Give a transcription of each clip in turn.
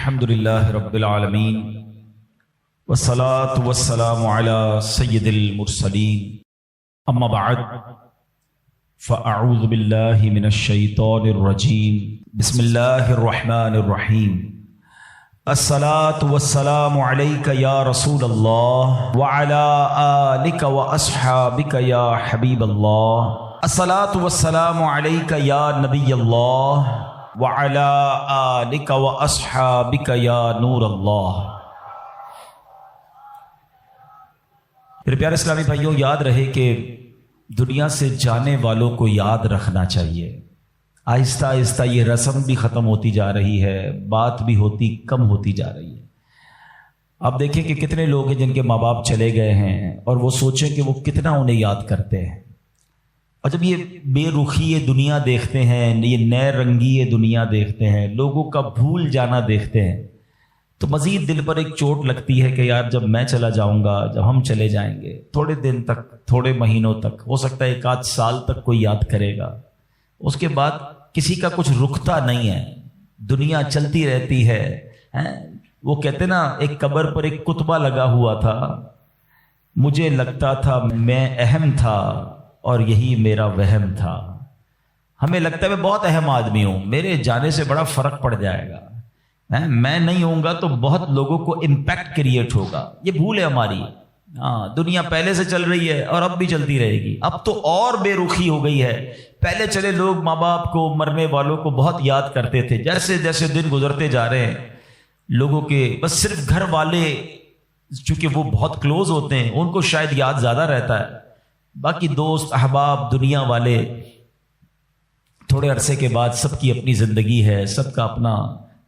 الحمدللہ رب العالمین والصلاة والسلام علی سید المرسلین اما بعد فاعوذ باللہ من الشیطان الرجیم بسم اللہ الرحمن الرحیم الصلاة والسلام علیک یا رسول اللہ وعلی آلک واصحابک یا حبیب اللہ الصلاة والسلام علیک یا نبی اللہ وعلی آلک واصحابک یا نور اللہ۔ میرے پیارے اسلامی بھائیوں، یاد رہے کہ دنیا سے جانے والوں کو یاد رکھنا چاہیے۔ آہستہ آہستہ یہ رسم بھی ختم ہوتی جا رہی ہے، بات بھی کم ہوتی جا رہی ہے۔ آپ دیکھیں کہ کتنے لوگ ہیں جن کے ماں باپ چلے گئے ہیں اور وہ سوچیں کہ وہ کتنا انہیں یاد کرتے ہیں، اور جب یہ بے رخی یہ دنیا دیکھتے ہیں، یہ نئے رنگی یہ دنیا دیکھتے ہیں، لوگوں کا بھول جانا دیکھتے ہیں، تو مزید دل پر ایک چوٹ لگتی ہے کہ یار جب میں چلا جاؤں گا، جب ہم چلے جائیں گے، تھوڑے دن تک، تھوڑے مہینوں تک، ہو سکتا ہے ایک آدھ سال تک کوئی یاد کرے گا، اس کے بعد کسی کا کچھ رکتا نہیں ہے، دنیا چلتی رہتی ہے۔ وہ کہتے نا، ایک قبر پر ایک کتبہ لگا ہوا تھا، مجھے لگتا تھا میں اہم تھا اور یہی میرا وہم تھا۔ ہمیں لگتا ہے میں بہت اہم آدمی ہوں، میرے جانے سے بڑا فرق پڑ جائے گا، میں نہیں ہوں گا تو بہت لوگوں کو امپیکٹ کریٹ ہوگا۔ یہ بھول ہے ہماری۔ دنیا پہلے سے چل رہی ہے اور اب بھی چلتی رہے گی۔ اب تو اور بے رخی ہو گئی ہے۔ پہلے چلے لوگ ماں باپ کو، مرنے والوں کو بہت یاد کرتے تھے، جیسے جیسے دن گزرتے جا رہے ہیں لوگوں کے بس صرف گھر والے، چونکہ وہ بہت کلوز ہوتے ہیں، ان کو شاید یاد زیادہ رہتا ہے، باقی دوست احباب دنیا والے تھوڑے عرصے کے بعد سب کی اپنی زندگی ہے، سب کا اپنا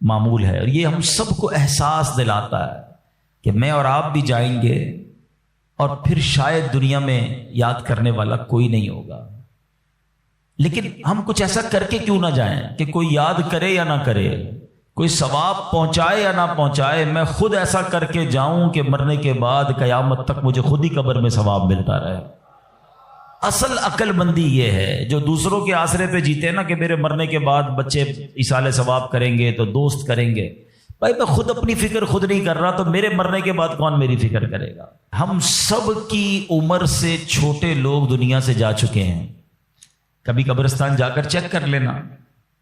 معمول ہے، اور یہ ہم سب کو احساس دلاتا ہے کہ میں اور آپ بھی جائیں گے اور پھر شاید دنیا میں یاد کرنے والا کوئی نہیں ہوگا۔ لیکن ہم کچھ ایسا کر کے کیوں نہ جائیں کہ کوئی یاد کرے یا نہ کرے، کوئی ثواب پہنچائے یا نہ پہنچائے، میں خود ایسا کر کے جاؤں کہ مرنے کے بعد قیامت تک مجھے خود ہی قبر میں ثواب ملتا رہے۔ اصل عقل مندی یہ ہے، جو دوسروں کے آسرے پہ جیتے ہیں نا کہ میرے مرنے کے بعد بچے ایصال ثواب کریں گے تو دوست کریں گے۔ بھائی میں خود اپنی فکر خود نہیں کر رہا تو میرے مرنے کے بعد کون میری فکر کرے گا؟ ہم سب کی عمر سے چھوٹے لوگ دنیا سے جا چکے ہیں۔ کبھی قبرستان جا کر چیک کر لینا،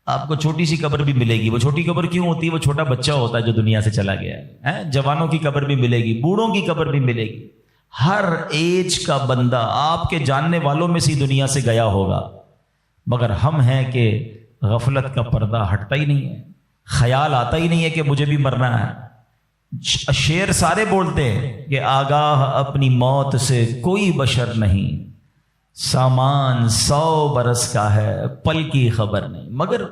آپ کو چھوٹی سی قبر بھی ملے گی۔ وہ چھوٹی قبر کیوں ہوتی ہے؟ وہ چھوٹا بچہ ہوتا ہے جو دنیا سے چلا گیا ہے۔ جوانوں کی قبر بھی ملے گی، بوڑھوں کی قبر بھی ملے گی۔ ہر ایج کا بندہ آپ کے جاننے والوں میں سے دنیا سے گیا ہوگا، مگر ہم ہیں کہ غفلت کا پردہ ہٹتا ہی نہیں ہے، خیال آتا ہی نہیں ہے کہ مجھے بھی مرنا ہے۔ شعر سارے بولتے ہیں کہ آگاہ اپنی موت سے کوئی بشر نہیں، سامان 100 برس کا ہے پل کی خبر نہیں، مگر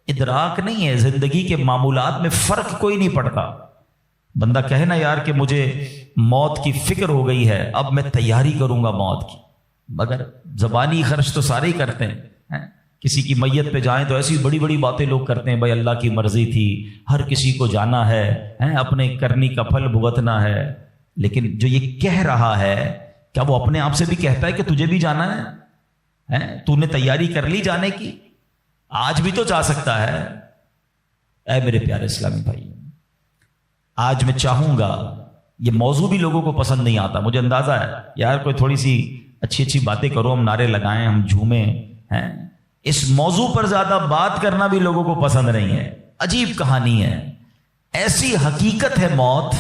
ادراک نہیں ہے، زندگی کے معمولات میں فرق کوئی نہیں پڑتا۔ بندہ کہے نا یار کہ مجھے موت کی فکر ہو گئی ہے، اب میں تیاری کروں گا موت کی، مگر زبانی خرچ تو سارے ہی کرتے ہیں۔ کسی کی میت پہ جائیں تو ایسی بڑی بڑی باتیں لوگ کرتے ہیں، بھائی اللہ کی مرضی تھی، ہر کسی کو جانا ہے، اپنے کرنی کا پھل بھگتنا ہے۔ لیکن جو یہ کہہ رہا ہے، کیا وہ اپنے آپ سے بھی کہتا ہے کہ تجھے بھی جانا ہے؟ تو نے تیاری کر لی جانے کی؟ آج بھی تو جا سکتا ہے۔ اے میرے پیارے اسلامی بھائی، آج میں چاہوں گا، یہ موضوع بھی لوگوں کو پسند نہیں آتا، مجھے اندازہ ہے، یار کوئی تھوڑی سی اچھی اچھی باتیں کرو، ہم نعرے لگائیں، ہم جھومیں۔ اس موضوع پر زیادہ بات کرنا بھی لوگوں کو پسند نہیں ہے۔ عجیب کہانی ہے، ایسی حقیقت ہے موت،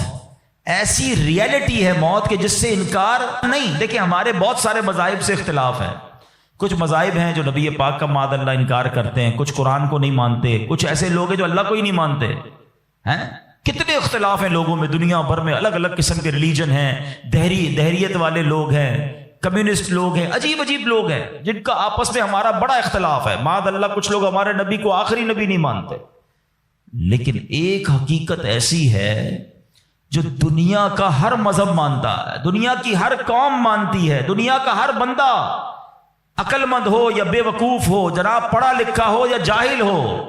ایسی ریئلٹی ہے موت کہ جس سے انکار نہیں۔ دیکھیں ہمارے بہت سارے مذاہب سے اختلاف ہے، کچھ مذاہب ہیں جو نبی پاک کا معاذ اللہ انکار کرتے ہیں، کچھ قرآن کو نہیں مانتے، کچھ ایسے لوگ ہیں جو اللہ کو ہی نہیں مانتے ہیں۔ کتنے اختلاف ہیں لوگوں میں، دنیا بھر میں الگ الگ قسم کے ریلیجن ہیں، دہریت والے لوگ ہیں، کمیونسٹ لوگ ہیں، عجیب عجیب لوگ ہیں جن کا آپس میں ہمارا بڑا اختلاف ہے۔ معاذ اللہ کچھ لوگ ہمارے نبی کو آخری نبی نہیں مانتے، لیکن ایک حقیقت ایسی ہے جو دنیا کا ہر مذہب مانتا ہے، دنیا کی ہر قوم مانتی ہے، دنیا کا ہر بندہ، عقل مند ہو یا بے وقوف ہو، جناب پڑھا لکھا ہو یا جاہل ہو،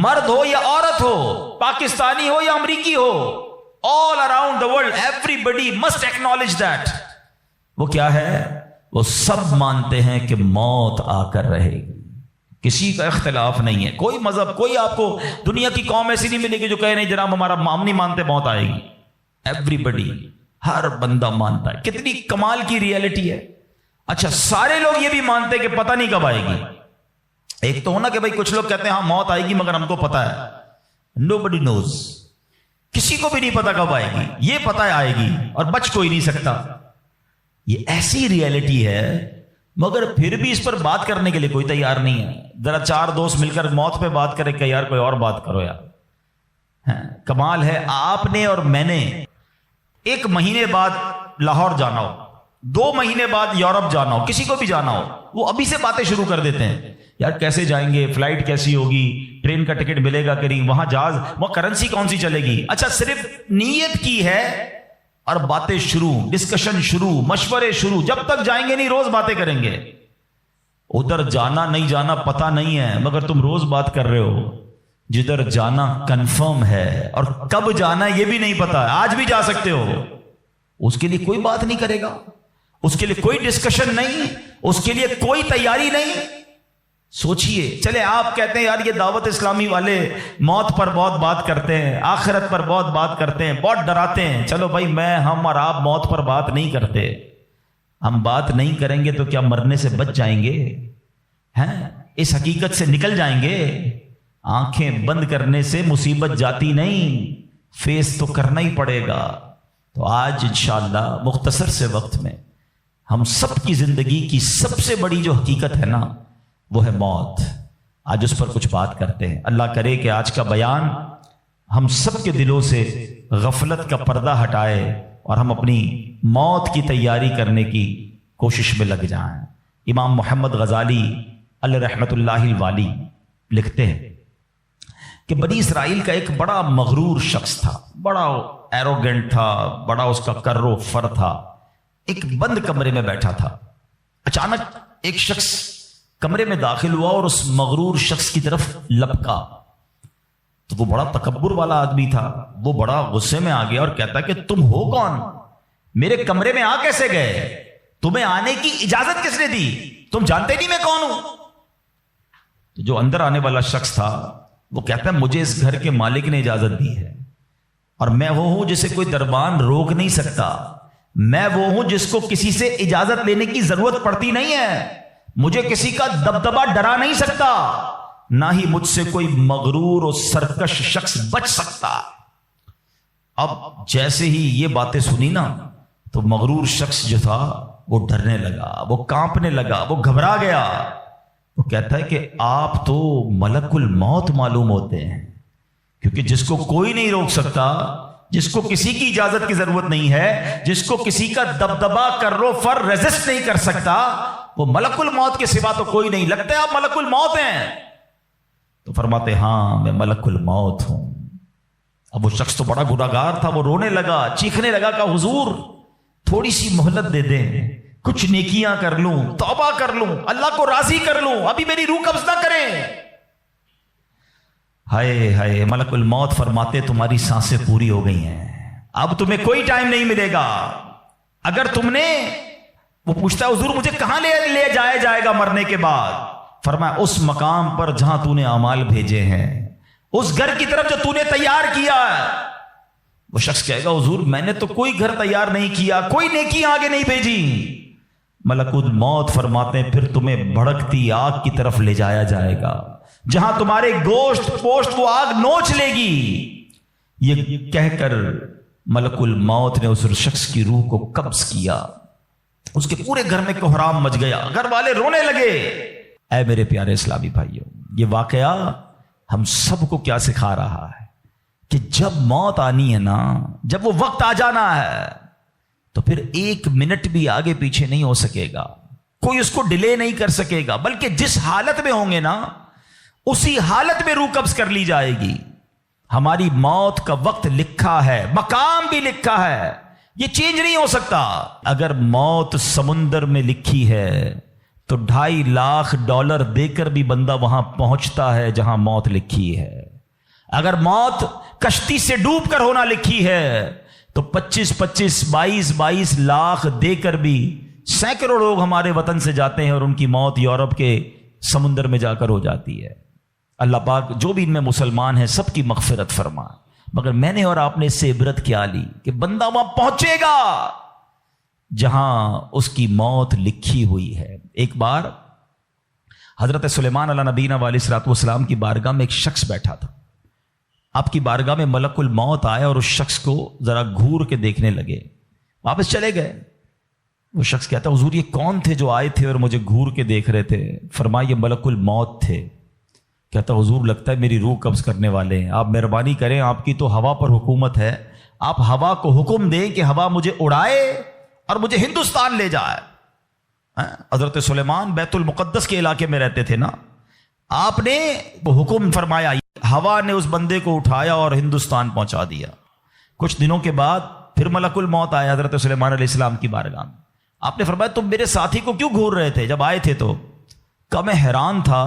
مرد ہو یا عورت ہو، پاکستانی ہو یا امریکی ہو، all around the world everybody must acknowledge that۔ وہ کیا ہے؟ وہ سب مانتے ہیں کہ موت آ کر رہے گی۔ کسی کا اختلاف نہیں ہے، کوئی مذہب، کوئی آپ کو دنیا کی قوم ایسی نہیں ملے گی جو کہے نہیں جناب ہمارا ہم نہیں مانتے موت آئے گی. ایوری بڈی، ہر بندہ مانتا ہے. کتنی کمال کی ریئلٹی ہے. اچھا سارے لوگ یہ بھی مانتے کہ پتہ نہیں کب آئے گی. ایک تو ہونا کہ بھائی کچھ لوگ کہتے ہیں ہاں موت آئے گی مگر ہم کو پتا ہے. نوبڈی نوز، کسی کو بھی نہیں پتا کب آئے گی. یہ پتا ہے آئے گی اور بچ کوئی نہیں سکتا. یہ ایسی ریئلٹی ہے مگر پھر بھی اس پر بات کرنے کے لیے کوئی تیار نہیں ہے. ذرا چار دوست مل کر موت پہ بات کرے کہ یار کوئی اور بات کرو یار. کمال ہے آپ نے اور میں نے 1 مہینے بعد لاہور جانا ہو، 2 مہینے بعد یورپ جانا ہو، کسی کو بھی جانا ہو، وہ ابھی سے باتیں شروع کر دیتے ہیں. یار کیسے جائیں گے، فلائٹ کیسی ہوگی، ٹرین کا ٹکٹ ملے گا کہ نہیں، وہاں جہاز، وہاں کرنسی کون سی چلے گی. اچھا صرف نیت کی ہے اور باتیں شروع، ڈسکشن شروع، مشورے شروع. جب تک جائیں گے نہیں روز باتیں کریں گے. ادھر جانا نہیں جانا پتہ نہیں ہے مگر تم روز بات کر رہے ہو. جدھر جانا کنفرم ہے اور کب جانا یہ بھی نہیں پتا. آج بھی جا سکتے ہو، اس کے لیے کوئی بات نہیں کرے گا، اس کے لیے کوئی ڈسکشن نہیں، اس کے لیے کوئی تیاری نہیں. سوچئے. چلے آپ کہتے ہیں یار یہ دعوت اسلامی والے موت پر بہت بات کرتے ہیں، آخرت پر بہت بات کرتے ہیں، بہت ڈراتے ہیں. چلو بھائی ہم اور آپ موت پر بات نہیں کرتے. ہم بات نہیں کریں گے تو کیا مرنے سے بچ جائیں گے؟ اس حقیقت سے نکل جائیں گے. آنکھیں بند کرنے سے مصیبت جاتی نہیں، فیس تو کرنا ہی پڑے گا. تو آج انشاءاللہ مختصر سے وقت میں ہم سب کی زندگی کی سب سے بڑی جو حقیقت ہے نا وہ ہے موت. آج اس پر کچھ بات کرتے ہیں. اللہ کرے کہ آج کا بیان ہم سب کے دلوں سے غفلت کا پردہ ہٹائے اور ہم اپنی موت کی تیاری کرنے کی کوشش میں لگ جائیں. امام محمد غزالی علیہ رحمت اللہ الوالی لکھتے ہیں کہ بنی اسرائیل کا ایک بڑا مغرور شخص تھا، بڑا ایروگنٹ تھا، بڑا اس کا کر و فر تھا. ایک بند کمرے میں بیٹھا تھا. اچانک ایک شخص کمرے میں داخل ہوا اور اس مغرور شخص کی طرف لپکا. تو وہ بڑا تکبر والا آدمی تھا، وہ بڑا غصے میں آ گیا اور کہتا کہ تم ہو کون؟ میرے کمرے میں آ کیسے گئے؟ تمہیں آنے کی اجازت کس نے دی؟ تم جانتے نہیں میں کون ہوں؟ تو جو اندر آنے والا شخص تھا وہ کہتا ہے مجھے اس گھر کے مالک نے اجازت دی ہے اور میں وہ ہوں جسے کوئی دربان روک نہیں سکتا. میں وہ ہوں جس کو کسی سے اجازت لینے کی ضرورت پڑتی نہیں ہے. مجھے کسی کا دبدبا ڈرا نہیں سکتا، نہ ہی مجھ سے کوئی مغرور اور سرکش شخص بچ سکتا. اب جیسے ہی یہ باتیں سنی نا تو مغرور شخص جو تھا وہ ڈرنے لگا، وہ کانپنے لگا، وہ گھبرا گیا. وہ کہتا ہے کہ آپ تو ملک الموت معلوم ہوتے ہیں، کیونکہ جس کو کوئی نہیں روک سکتا، جس کو کسی کی اجازت کی ضرورت نہیں ہے، جس کو کسی کا دبدبا کرو فر ریزسٹ نہیں کر سکتا، وہ ملک الموت کے سوا تو کوئی نہیں. لگتا ہے آپ ملک الموت ہیں؟ تو فرماتے ہاں میں ملک الموت ہوں. اب وہ شخص تو بڑا گناہگار تھا، وہ رونے لگا، چیخنے لگا کہ حضور تھوڑی سی مہلت دے دیں، کچھ نیکیاں کر لوں، توبہ کر لوں، اللہ کو راضی کر لوں، ابھی میری روح قبض نہ کریں. ہائے ہائے. ملک الموت فرماتے تمہاری سانسیں پوری ہو گئی ہیں، اب تمہیں کوئی ٹائم نہیں ملے گا. اگر تم نے، وہ پوچھتا ہے حضور مجھے کہاں لے جایا جائے گا مرنے کے بعد؟ فرمایا اس مقام پر جہاں تو نے اعمال بھیجے ہیں، اس گھر کی طرف جو تو نے تیار کیا ہے. وہ شخص کہے گا حضور میں نے تو کوئی گھر تیار نہیں کیا، کوئی نیکی آگے نہیں بھیجی. ملک الموت فرماتے ہیں پھر تمہیں بھڑکتی آگ کی طرف لے جایا جائے گا، جہاں تمہارے گوشت پوشت وہ آگ نوچ لے گی. یہ کہہ کر ملک الموت نے اس شخص کی روح کو قبض کیا. اس کے پورے گھر میں کوہرام مچ گیا، گھر والے رونے لگے. اے میرے پیارے اسلامی بھائیوں، یہ واقعہ ہم سب کو کیا سکھا رہا ہے کہ جب موت آنی ہے نا، جب وہ وقت آ جانا ہے تو پھر 1 منٹ بھی آگے پیچھے نہیں ہو سکے گا، کوئی اس کو ڈیلے نہیں کر سکے گا، بلکہ جس حالت میں ہوں گے نا اسی حالت میں روح قبض کر لی جائے گی. ہماری موت کا وقت لکھا ہے، مقام بھی لکھا ہے، یہ چینج نہیں ہو سکتا. اگر موت سمندر میں لکھی ہے تو $2.5 لاکھ دے کر بھی بندہ وہاں پہنچتا ہے جہاں موت لکھی ہے. اگر موت کشتی سے ڈوب کر ہونا لکھی ہے تو 22 لاکھ دے کر بھی سینکڑوں لوگ ہمارے وطن سے جاتے ہیں اور ان کی موت یورپ کے سمندر میں جا کر ہو جاتی ہے۔ اللہ پاک جو بھی ان میں مسلمان ہیں سب کی مغفرت فرما، مگر میں نے اور آپ نے اس سے عبرت کیا لی کہ بندہ وہاں پہنچے گا جہاں اس کی موت لکھی ہوئی ہے۔ ایک بار حضرت سلیمان علیہ نبینا علیہ الصلوۃ والسلام کی بارگاہ میں ایک شخص بیٹھا تھا۔ آپ کی بارگاہ میں ملک الموت آیا اور اس شخص کو ذرا گھور کے دیکھنے لگے، واپس چلے گئے۔ وہ شخص کہتا حضور یہ کون تھے جو آئے تھے اور مجھے گھور کے دیکھ رہے تھے؟ فرمایا یہ ملک الموت تھے۔ کہتا حضور لگتا ہے میری روح قبض کرنے والے ہیں، آپ مہربانی کریں، آپ کی تو ہوا پر حکومت ہے، آپ ہوا کو حکم دیں کہ ہوا مجھے اڑائے اور مجھے ہندوستان لے جائے۔ حضرت سلیمان بیت المقدس کے علاقے میں رہتے تھے نا، آپ نے حکم فرمایا، ہوا نے اس بندے کو اٹھایا اور ہندوستان پہنچا دیا۔ کچھ دنوں کے بعد پھر ملک الموت آیا حضرت سلیمان علیہ السلام کی بارگاہ میں۔ آپ نے فرمایا تم میرے ساتھی کو کیوں گھور رہے تھے جب آئے تھے تو؟ کہا میں حیران تھا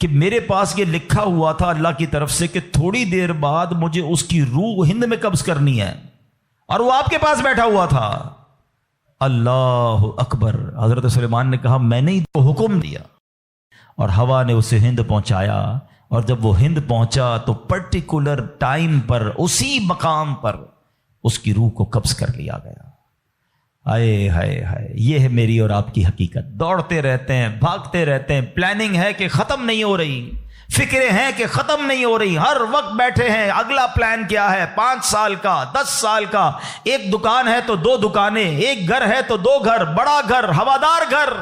کہ میرے پاس یہ لکھا ہوا تھا اللہ کی طرف سے کہ تھوڑی دیر بعد مجھے اس کی روح ہند میں قبض کرنی ہے، اور وہ آپ کے پاس بیٹھا ہوا تھا۔ اللہ اکبر۔ حضرت سلیمان نے کہا میں نے ہی تو حکم دیا، اور ہوا نے اسے ہند پہنچایا، اور جب وہ ہند پہنچا تو پرٹیکولر ٹائم پر اسی مقام پر اس کی روح کو قبض کر لیا گیا۔ ہائے ہائے ہائے، یہ ہے میری اور آپ کی حقیقت۔ دوڑتے رہتے ہیں، بھاگتے رہتے ہیں، پلاننگ ہے کہ ختم نہیں ہو رہی، فکریں ہیں کہ ختم نہیں ہو رہی، ہر وقت بیٹھے ہیں اگلا پلان کیا ہے، 5 سال کا، 10 سال کا، ایک دکان ہے تو 2 دکانیں، ایک گھر ہے تو 2 گھر، بڑا گھر، ہوادار گھر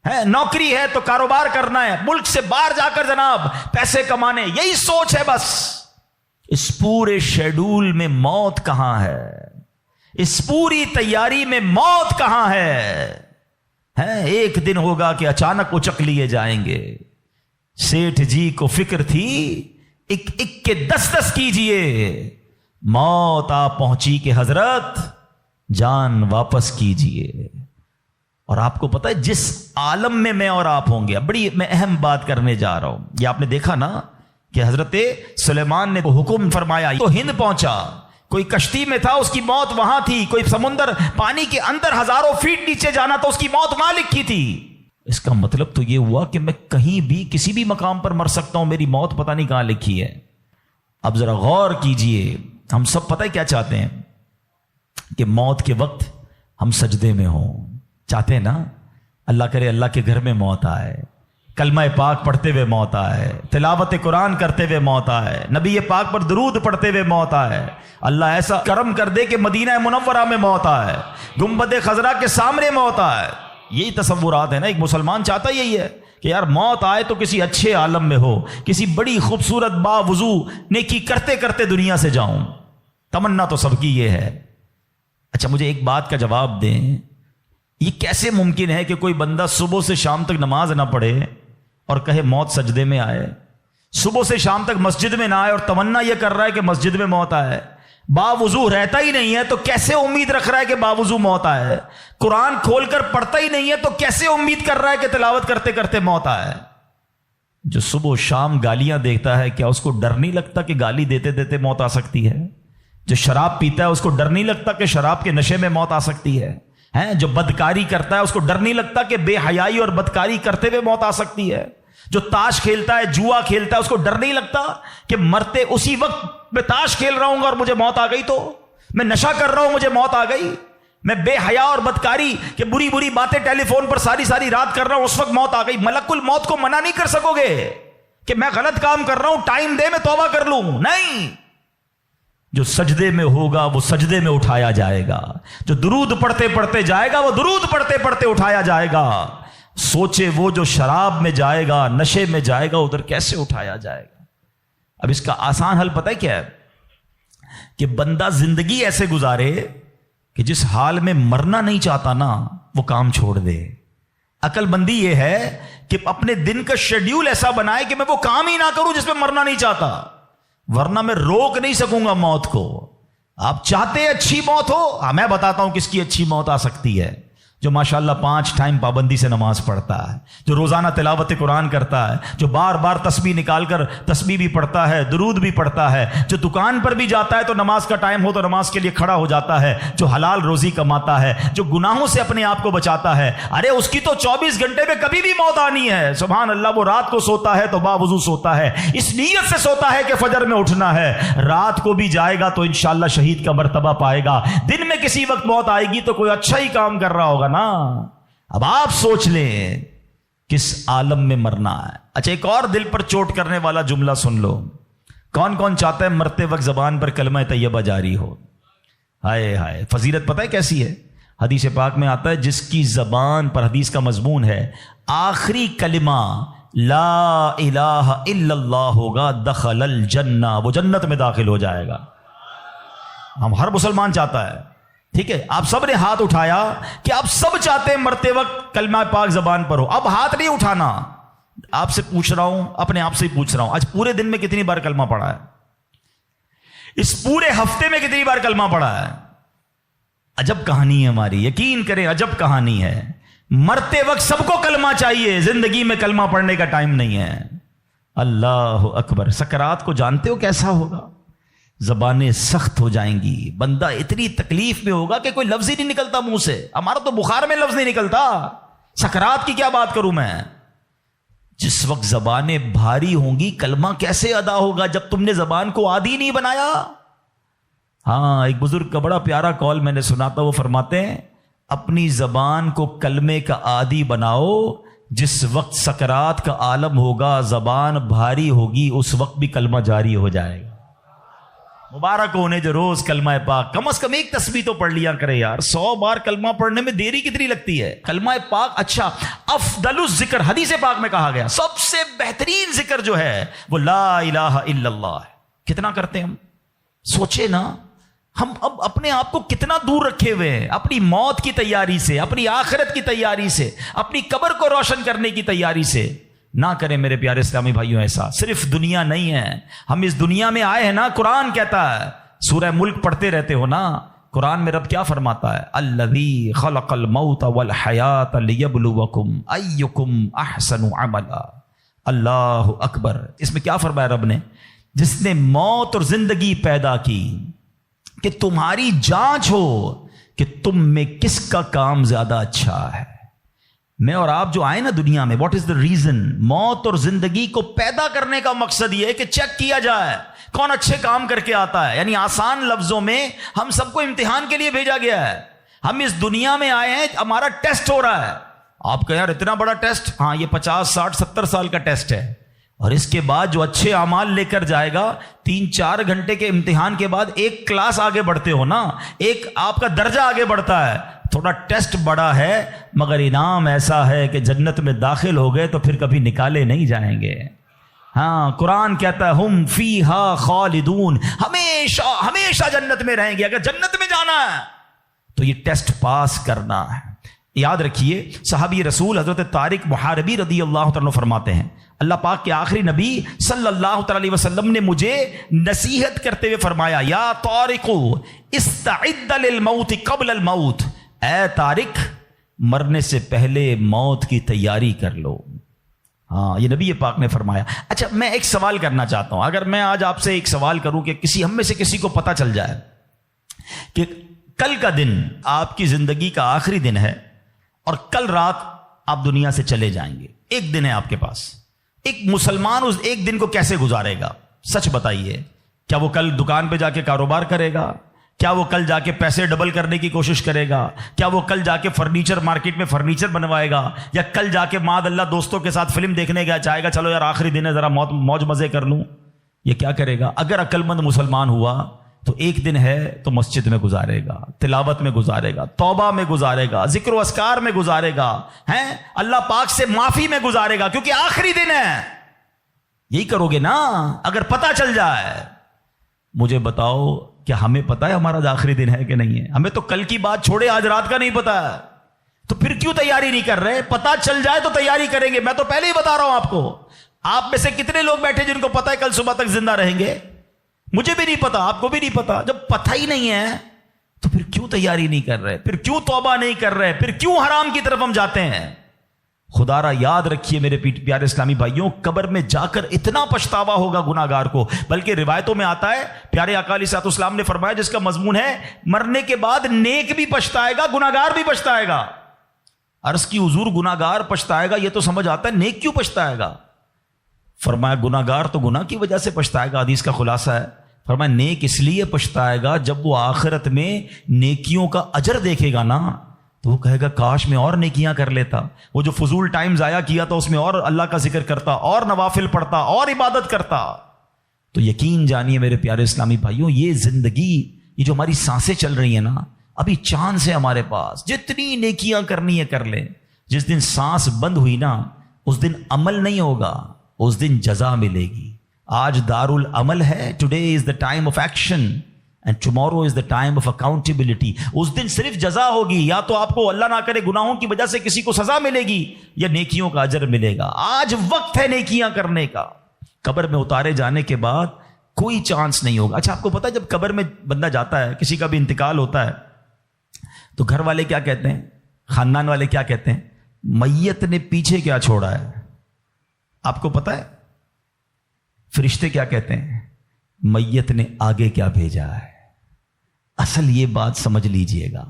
ہے، نوکری ہے تو کاروبار کرنا ہے، ملک سے باہر جا کر جناب پیسے کمانے، یہی سوچ ہے بس۔ اس پورے شیڈول میں موت کہاں ہے؟ اس پوری تیاری میں موت کہاں ہے؟ ایک دن ہوگا کہ اچانک اچک لیے جائیں گے۔ سیٹھ جی کو فکر تھی ایک ایک کے 10 کیجئے، موت آ پہنچی کہ حضرت جان واپس کیجئے۔ اور آپ کو پتا ہے جس عالم میں میں اور آپ ہوں گے، بڑی میں اہم بات کرنے جا رہا ہوں، یہ آپ نے دیکھا نا کہ حضرت سلیمان نے حکم فرمایا تو ہند پہنچا، کوئی کشتی میں تھا اس کی موت وہاں تھی، کوئی سمندر پانی کے اندر ہزاروں فیٹ نیچے جانا تو اس کی موت وہاں لکھی تھی۔ اس کا مطلب تو یہ ہوا کہ میں کہیں بھی کسی بھی مقام پر مر سکتا ہوں، میری موت پتہ نہیں کہاں لکھی ہے۔ اب ذرا غور کیجئے، ہم سب پتہ ہے کیا چاہتے ہیں کہ موت کے وقت ہم سجدے میں ہوں، چاہتے ہیں نا اللہ کرے اللہ کے گھر میں موت آئے، کلمہ پاک پڑھتے ہوئے موت آئے، تلاوت قرآن کرتے ہوئے موت آئے، نبی پاک پر درود پڑھتے ہوئے موت آئے، اللہ ایسا کرم کر دے کہ مدینہ منورہ میں موت آئے، گنبد خضرا کے سامنے موت آئے۔ یہی تصورات ہے نا، ایک مسلمان چاہتا یہی ہے کہ یار موت آئے تو کسی اچھے عالم میں ہو، کسی بڑی خوبصورت باوضو نیکی کرتے کرتے دنیا سے جاؤں، تمنا تو سب کی یہ ہے۔ اچھا مجھے ایک بات کا جواب دیں، یہ کیسے ممکن ہے کہ کوئی بندہ صبح سے شام تک نماز نہ پڑھے اور کہے موت سجدے میں آئے، صبح سے شام تک مسجد میں نہ آئے اور تمنا یہ کر رہا ہے کہ مسجد میں موت آئے، باوضو رہتا ہی نہیں ہے تو کیسے امید رکھ رہا ہے کہ باوضو موت آئے، قرآن کھول کر پڑھتا ہی نہیں ہے تو کیسے امید کر رہا ہے کہ تلاوت کرتے کرتے موت آئے۔ جو صبح و شام گالیاں دیکھتا ہے کیا اس کو ڈر نہیں لگتا کہ گالی دیتے دیتے موت آ سکتی ہے؟ جو شراب پیتا ہے اس کو ڈر نہیں لگتا کہ شراب کے نشے میں موت آ سکتی ہے؟ جو بدکاری کرتا ہے اس کو ڈر نہیں لگتا کہ بے حیائی اور بدکاری کرتے ہوئے موت آ سکتی ہے؟ جو تاش کھیلتا ہے، جوا کھیلتا ہے، اس کو ڈر نہیں لگتا کہ مرتے اسی وقت میں تاش کھیل رہا ہوں گا اور مجھے موت آ گئی، تو میں نشہ کر رہا ہوں مجھے موت آ گئی، میں بے حیا اور بدکاری کہ بری بری باتیں ٹیلی فون پر ساری رات کر رہا ہوں اس وقت موت آ گئی۔ ملک الموت کو منع نہیں کر سکو گے کہ میں غلط کام کر رہا ہوں، ٹائم دے میں توبہ کر لوں، نہیں۔ جو سجدے میں ہوگا وہ سجدے میں اٹھایا جائے گا، جو درود پڑھتے پڑھتے جائے گا وہ درود پڑھتے پڑھتے اٹھایا جائے گا۔ سوچے وہ جو شراب میں جائے گا، نشے میں جائے گا، ادھر کیسے اٹھایا جائے گا؟ اب اس کا آسان حل پتہ ہے کیا ہے؟ کہ بندہ زندگی ایسے گزارے کہ جس حال میں مرنا نہیں چاہتا نا وہ کام چھوڑ دے۔ عقل بندی یہ ہے کہ اپنے دن کا شیڈیول ایسا بنائے کہ میں وہ کام ہی نہ کروں جس میں مرنا نہیں چاہتا، ورنہ میں روک نہیں سکوں گا موت کو۔ آپ چاہتے ہیں اچھی موت ہو؟ میں بتاتا ہوں کس کی اچھی موت آ سکتی ہے۔ جو ماشاءاللہ 5 ٹائم پابندی سے نماز پڑھتا ہے، جو روزانہ تلاوت قرآن کرتا ہے، جو بار بار تسبیح نکال کر تسبیح بھی پڑھتا ہے، درود بھی پڑھتا ہے، جو دکان پر بھی جاتا ہے تو نماز کا ٹائم ہو تو نماز کے لیے کھڑا ہو جاتا ہے، جو حلال روزی کماتا ہے، جو گناہوں سے اپنے آپ کو بچاتا ہے، ارے اس کی تو 24 گھنٹے میں کبھی بھی موت آنی ہے، سبحان اللہ۔ وہ رات کو سوتا ہے تو باوضو سوتا ہے، اس نیت سے سوتا ہے کہ فجر میں اٹھنا ہے، رات کو بھی جائے گا تو انشاءاللہ شہید کا مرتبہ پائے گا، دن میں کسی وقت موت آئے گی تو کوئی اچھا ہی کام کر رہا ہوگا نا۔ اب آپ سوچ لیں کس عالم میں مرنا ہے۔ اچھا ایک اور دل پر چوٹ کرنے والا جملہ سن لو، کون کون چاہتا ہے مرتے وقت زبان پر کلمہ طیبہ جاری ہو؟ ہائے ہائے، فضیلت پتہ ہے کیسی ہے؟ حدیث پاک میں آتا ہے جس کی زبان پر، حدیث کا مضمون ہے، آخری کلمہ لا الہ الا اللہ ہوگا، دخل الجنہ، وہ جنت میں داخل ہو جائے گا۔ ہم ہر مسلمان چاہتا ہے، ٹھیک ہے؟ آپ سب نے ہاتھ اٹھایا کہ آپ سب چاہتے ہیں مرتے وقت کلمہ پاک زبان پر ہو۔ اب ہاتھ نہیں اٹھانا، آپ سے پوچھ رہا ہوں، اپنے آپ سے ہی پوچھ رہا ہوں، آج پورے دن میں کتنی بار کلمہ پڑھا ہے؟ اس پورے ہفتے میں کتنی بار کلمہ پڑھا ہے؟ عجب کہانی ہے ہماری، یقین کریں عجب کہانی ہے۔ مرتے وقت سب کو کلمہ چاہیے، زندگی میں کلمہ پڑھنے کا ٹائم نہیں ہے۔ اللہ اکبر۔ سکرات کو جانتے ہو کیسا ہوگا؟ زبانیں سخت ہو جائیں گی، بندہ اتنی تکلیف میں ہوگا کہ کوئی لفظ ہی نہیں نکلتا منہ سے۔ ہمارا تو بخار میں لفظ نہیں نکلتا، سکرات کی کیا بات کروں میں۔ جس وقت زبانیں بھاری ہوں گی کلمہ کیسے ادا ہوگا جب تم نے زبان کو عادی نہیں بنایا؟ ہاں، ایک بزرگ کا بڑا پیارا کال میں نے سنا تھا، وہ فرماتے ہیں اپنی زبان کو کلمے کا عادی بناؤ، جس وقت سکرات کا عالم ہوگا زبان بھاری ہوگی اس وقت بھی کلمہ جاری ہو جائے گا۔ مبارک ہونے جو روز کلمہ پاک، کم از کم ایک تسبیح تو پڑھ لیا کرے یار۔ 100 بار کلمہ پڑھنے میں دیری کتنی لگتی ہے؟ کلمہ پاک اچھا افضل الذکر، حدیث پاک میں کہا گیا سب سے بہترین ذکر جو ہے وہ لا الہ الا اللہ ہے۔ کتنا کرتے ہیں ہم؟ سوچے نا، ہم اب اپنے آپ کو کتنا دور رکھے ہوئے ہیں اپنی موت کی تیاری سے، اپنی آخرت کی تیاری سے، اپنی قبر کو روشن کرنے کی تیاری سے۔ نہ کریں میرے پیارے اسلامی بھائیوں ایسا۔ صرف دنیا نہیں ہے، ہم اس دنیا میں آئے ہیں نا، قرآن کہتا ہے، سورہ ملک پڑھتے رہتے ہو نا، قرآن میں رب کیا فرماتا ہے؟ الذی خلق الموت والحیات لیبلوکم ایکم احسن عملا۔ اللہ اکبر۔ اس میں کیا فرمایا رب نے؟ جس نے موت اور زندگی پیدا کی کہ تمہاری جانچ ہو کہ تم میں کس کا کام زیادہ اچھا ہے۔ میں اور آپ جو آئے نا دنیا میں، واٹ از دا ریزن؟ موت اور زندگی کو پیدا کرنے کا مقصد یہ ہے کہ چیک کیا جائے کون اچھے کام کر کے آتا ہے۔ یعنی آسان لفظوں میں ہم سب کو امتحان کے لیے بھیجا گیا ہے۔ ہم اس دنیا میں آئے ہیں، ہمارا ٹیسٹ ہو رہا ہے۔ آپ کہیں یار اتنا بڑا ٹیسٹ؟ ہاں، یہ 50 60 70 سال کا ٹیسٹ ہے، اور اس کے بعد جو اچھے اعمال لے کر جائے گا، 3-4 گھنٹے کے امتحان کے بعد ایک کلاس آگے بڑھتے ہو نا، ایک آپ کا درجہ آگے بڑھتا ہے۔ تھوڑا ٹیسٹ بڑا ہے مگر انعام ایسا ہے کہ جنت میں داخل ہو گئے تو پھر کبھی نکالے نہیں جائیں گے۔ ہاں، قرآن کہتا ہے ہم فیہا خالدون، ہمیشہ ہمیشہ جنت میں رہیں گے۔ اگر جنت میں جانا ہے تو یہ ٹیسٹ پاس کرنا ہے۔ یاد رکھیے، صحابی رسول حضرت طارق محاربی رضی اللہ تعالیٰ فرماتے ہیں، اللہ پاک کے آخری نبی صلی اللہ تعالی علیہ وسلم نے مجھے نصیحت کرتے ہوئے فرمایا، یا طارق استعد للموت قبل الموت، اے طارق مرنے سے پہلے موت کی تیاری کر لو۔ ہاں، یہ نبی پاک نے فرمایا۔ اچھا، میں ایک سوال کرنا چاہتا ہوں، اگر میں آج آپ سے ایک سوال کروں کہ ہم میں سے کسی کو پتہ چل جائے کہ کل کا دن آپ کی زندگی کا آخری دن ہے اور کل رات آپ دنیا سے چلے جائیں گے، ایک دن ہے آپ کے پاس، ایک مسلمان اس ایک دن کو کیسے گزارے گا؟ سچ بتائیے، کیا وہ کل دکان پہ جا کے کاروبار کرے گا؟ کیا وہ کل جا کے پیسے ڈبل کرنے کی کوشش کرے گا؟ کیا وہ کل جا کے فرنیچر مارکیٹ میں فرنیچر بنوائے گا؟ یا کل جا کے معاذ اللہ دوستوں کے ساتھ فلم دیکھنے گیا چاہے گا چلو یار آخری دن ہے ذرا موج مزے کر لوں؟ یہ کیا کرے گا؟ اگر عقل مند مسلمان ہوا تو ایک دن ہے تو مسجد میں گزارے گا، تلاوت میں گزارے گا، توبہ میں گزارے گا، ذکر و اذکار میں گزارے گا، ہیں اللہ پاک سے معافی میں گزارے گا، کیونکہ آخری دن ہے۔ یہی کرو گے نا اگر پتہ چل جائے۔ مجھے بتاؤ کیا ہمیں پتا ہے ہمارا آخری دن ہے کہ نہیں ہے؟ ہمیں تو کل کی بات چھوڑے آج رات کا نہیں پتا ہے، تو پھر کیوں تیاری نہیں کر رہے؟ پتا چل جائے تو تیاری کریں گے۔ میں تو پہلے ہی بتا رہا ہوں آپ کو، آپ میں سے کتنے لوگ بیٹھے جن کو پتا ہے کل صبح تک زندہ رہیں گے؟ مجھے بھی نہیں پتا، آپ کو بھی نہیں پتا۔ جب پتہ ہی نہیں ہے تو پھر کیوں تیاری نہیں کر رہے؟ پھر کیوں توبہ نہیں کر رہے؟ پھر کیوں حرام کی طرف ہم جاتے ہیں؟ خدا را یاد رکھیے میرے پیارے اسلامی بھائیوں، قبر میں جا کر اتنا پچھتاوا ہوگا گناہ گار کو، بلکہ روایتوں میں آتا ہے پیارے آقا علیہ الصلوۃ والسلام نے فرمایا، جس کا مضمون ہے مرنے کے بعد نیک بھی پچھتائے گا، گناہ گار بھی پچھتائے گا۔ عرض کی حضور گناہ گار پچھتائے گا، یہ تو سمجھ آتا ہے، نیک کیوں پچھتائے گا؟ فرمایا گناہ گار تو گناہ کی وجہ سے پچھتائے گا، حدیث کا خلاصہ ہے۔ فرمایا نیک اس لیے پچھتائے گا جب وہ آخرت میں نیکیوں کا اجر دیکھے گا نا، تو وہ کہے گا کاش میں اور نیکیاں کر لیتا، وہ جو فضول ٹائم ضائع کیا تھا اس میں اور اللہ کا ذکر کرتا، اور نوافل پڑھتا، اور عبادت کرتا۔ تو یقین جانیے میرے پیارے اسلامی بھائیوں، یہ زندگی، یہ جو ہماری سانسیں چل رہی ہیں نا، ابھی چانس ہے ہمارے پاس، جتنی نیکیاں کرنی ہے کر لیں۔ جس دن سانس بند ہوئی نا، اس دن عمل نہیں ہوگا، اس دن جزا ملے گی۔ آج دار العمل ہے، today is the time of action and tomorrow is the time of accountability. اس دن صرف جزا ہوگی، یا تو آپ کو اللہ نہ کرے گناہوں کی وجہ سے کسی کو سزا ملے گی، یا نیکیوں کا اجر ملے گا۔ آج وقت ہے نیکیاں کرنے کا۔ قبر میں اتارے جانے کے بعد کوئی چانس نہیں ہوگا۔ اچھا آپ کو پتا ہے جب قبر میں بندہ جاتا ہے، کسی کا بھی انتقال ہوتا ہے، تو گھر والے کیا کہتے ہیں، خاندان والے کیا کہتے ہیں؟ میت نے پیچھے کیا چھوڑا ہے؟ آپ کو پتا ہے فرشتے کیا کہتے ہیں؟ میت نے آگے کیا بھیجا ہے۔ اصل یہ بات سمجھ لیجئے گا،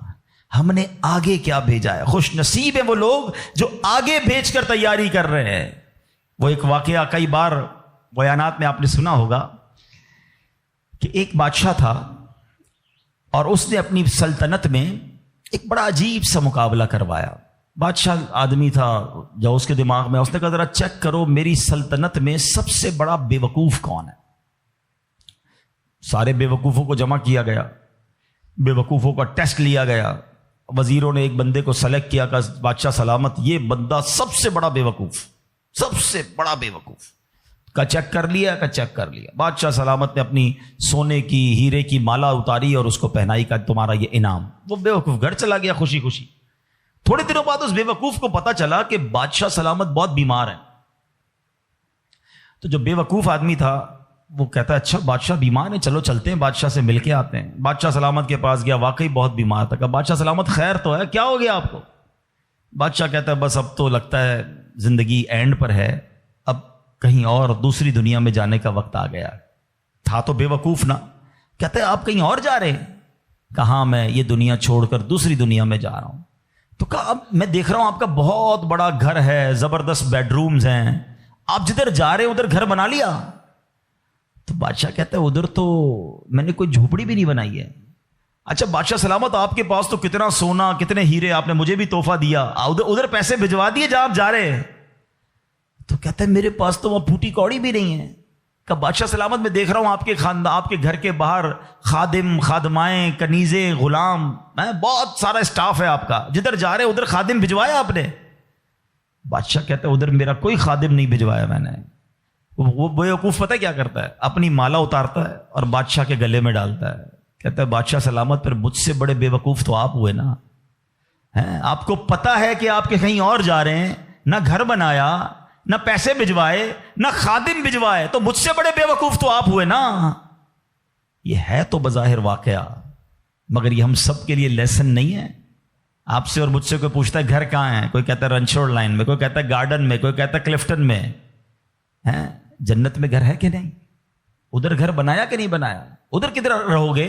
ہم نے آگے کیا بھیجا ہے۔ خوش نصیب ہیں وہ لوگ جو آگے بھیج کر تیاری کر رہے ہیں۔ وہ ایک واقعہ کئی بار بیانات میں آپ نے سنا ہوگا کہ ایک بادشاہ تھا، اور اس نے اپنی سلطنت میں ایک بڑا عجیب سا مقابلہ کروایا۔ بادشاہ آدمی تھا، جو اس کے دماغ میں، اس نے کہا ذرا چیک کرو میری سلطنت میں سب سے بڑا بے وقوف کون ہے۔ سارے بے وقوفوں کو جمع کیا گیا، بے وقوفوں کا ٹیسٹ لیا گیا، وزیروں نے ایک بندے کو سلیکٹ کیا کہ بادشاہ سلامت یہ بندہ سب سے بڑا بے وقوف، سب سے بڑا بے وقوف کا چیک کر لیا، بادشاہ سلامت نے اپنی سونے کی ہیرے کی مالا اتاری اور اس کو پہنائی کا تمہارا یہ انعام۔ وہ بے وقوف گھر چلا گیا خوشی خوشی۔ تھوڑے دنوں بعد اس بے وقوف کو پتا چلا کہ بادشاہ سلامت بہت بیمار ہے۔ تو جو بے وقوف آدمی تھا وہ کہتا ہے اچھا بادشاہ بیمار ہے، چلو چلتے ہیں بادشاہ سے مل کے آتے ہیں۔ بادشاہ سلامت کے پاس گیا، واقعی بہت بیمار تھا۔ کہا بادشاہ سلامت خیر تو ہے، کیا ہو گیا آپ کو؟ بادشاہ کہتا ہے بس اب تو لگتا ہے زندگی اینڈ پر ہے، اب کہیں اور دوسری دنیا میں جانے کا وقت آ گیا۔ تھا تو بے وقوف نا۔ کہتا ہے آپ کہیں اور جا رہے ہیں؟ کہا میں یہ دنیا چھوڑ کر دوسری دنیا میں جا رہا ہوں۔ تو کہا اب میں دیکھ رہا ہوں آپ کا بہت بڑا گھر ہے، زبردست بیڈ رومز ہیں، آپ جدھر جا رہے ہیں ادھر گھر بنا لیا؟ تو بادشاہ کہتا ہے ادھر تو میں نے کوئی جھوپڑی بھی نہیں بنائی ہے۔ اچھا بادشاہ سلامت آپ کے پاس تو کتنا سونا، کتنے ہیرے، آپ نے مجھے بھی تحفہ دیا، ادھر پیسے بھجوا دیے جہاں آپ جا رہے ہیں۔ تو کہتا ہے میرے پاس تو وہاں پھوٹی کوڑی بھی نہیں ہے۔ کہ بادشاہ سلامت میں دیکھ رہا ہوں آپ کے خاندان، آپ کے گھر کے باہر خادم، خادمائیں، کنیزیں، غلام، بہت سارا اسٹاف ہے آپ کا، جدھر جا رہے ادھر خادم بھجوایا آپ نے؟ بادشاہ کہتا ہے ادھر میرا کوئی خادم نہیں بھجوایا میں نے۔ وہ بیوقوف پتہ کیا کرتا ہے؟ اپنی مالا اتارتا ہے اور بادشاہ کے گلے میں ڈالتا ہے، کہتا ہے بادشاہ سلامت پھر مجھ سے بڑے بے وقوف تو آپ ہوئے نا۔ آپ کو پتا ہے کہ آپ کے کہیں اور جا رہے ہیں، نہ گھر بنایا، نہ پیسے بھجوائے، نہ خادم بھجوائے، تو مجھ سے بڑے بے وقوف تو آپ ہوئے نا۔ یہ ہے تو بظاہر واقعہ، مگر یہ ہم سب کے لیے لیسن نہیں ہے۔ آپ سے اور مجھ سے کوئی پوچھتا ہے گھر کہاں ہے، کوئی کہتا ہے رنچوڑ لائن میں، کوئی کہتا ہے گارڈن میں، کوئی کہتا ہے کلفٹن میں۔ جنت میں گھر ہے کہ نہیں؟ ادھر گھر بنایا کہ نہیں بنایا؟ ادھر کدھر رہو گے؟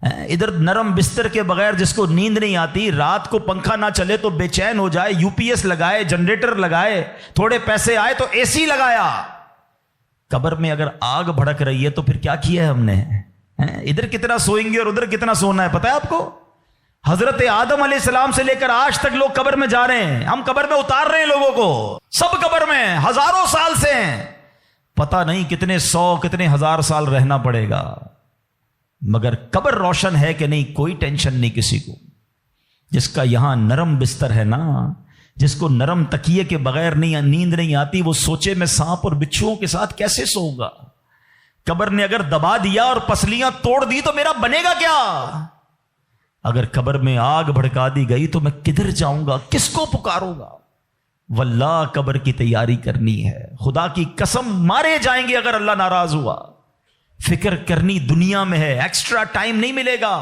ادھر نرم بستر کے بغیر جس کو نیند نہیں آتی، رات کو پنکھا نہ چلے تو بے چین ہو جائے، یو پی ایس لگائے، جنریٹر لگائے، تھوڑے پیسے آئے تو اے سی لگایا۔ قبر میں اگر آگ بھڑک رہی ہے تو پھر کیا کیا ہے ہم نے؟ ادھر کتنا سوئیں گے اور ادھر کتنا سونا ہے پتہ ہے آپ کو؟ حضرت آدم علیہ السلام سے لے کر آج تک لوگ قبر میں جا رہے ہیں، ہم قبر میں اتار رہے ہیں لوگوں کو، سب قبر میں ہزاروں سال سے ہیں، پتہ نہیں کتنے سو کتنے ہزار سال رہنا پڑے گا، مگر قبر روشن ہے کہ نہیں کوئی ٹینشن نہیں کسی کو۔ جس کا یہاں نرم بستر ہے نا، جس کو نرم تکیے کے بغیر نیند نہیں آتی، وہ سوچے میں سانپ اور بچھوؤں کے ساتھ کیسے سوؤں گا؟ قبر نے اگر دبا دیا اور پسلیاں توڑ دی تو میرا بنے گا کیا؟ اگر قبر میں آگ بھڑکا دی گئی تو میں کدھر جاؤں گا، کس کو پکاروں گا؟ واللہ قبر کی تیاری کرنی ہے، خدا کی قسم مارے جائیں گے اگر اللہ ناراض ہوا۔ فکر کرنی دنیا میں ہے، ایکسٹرا ٹائم نہیں ملے گا۔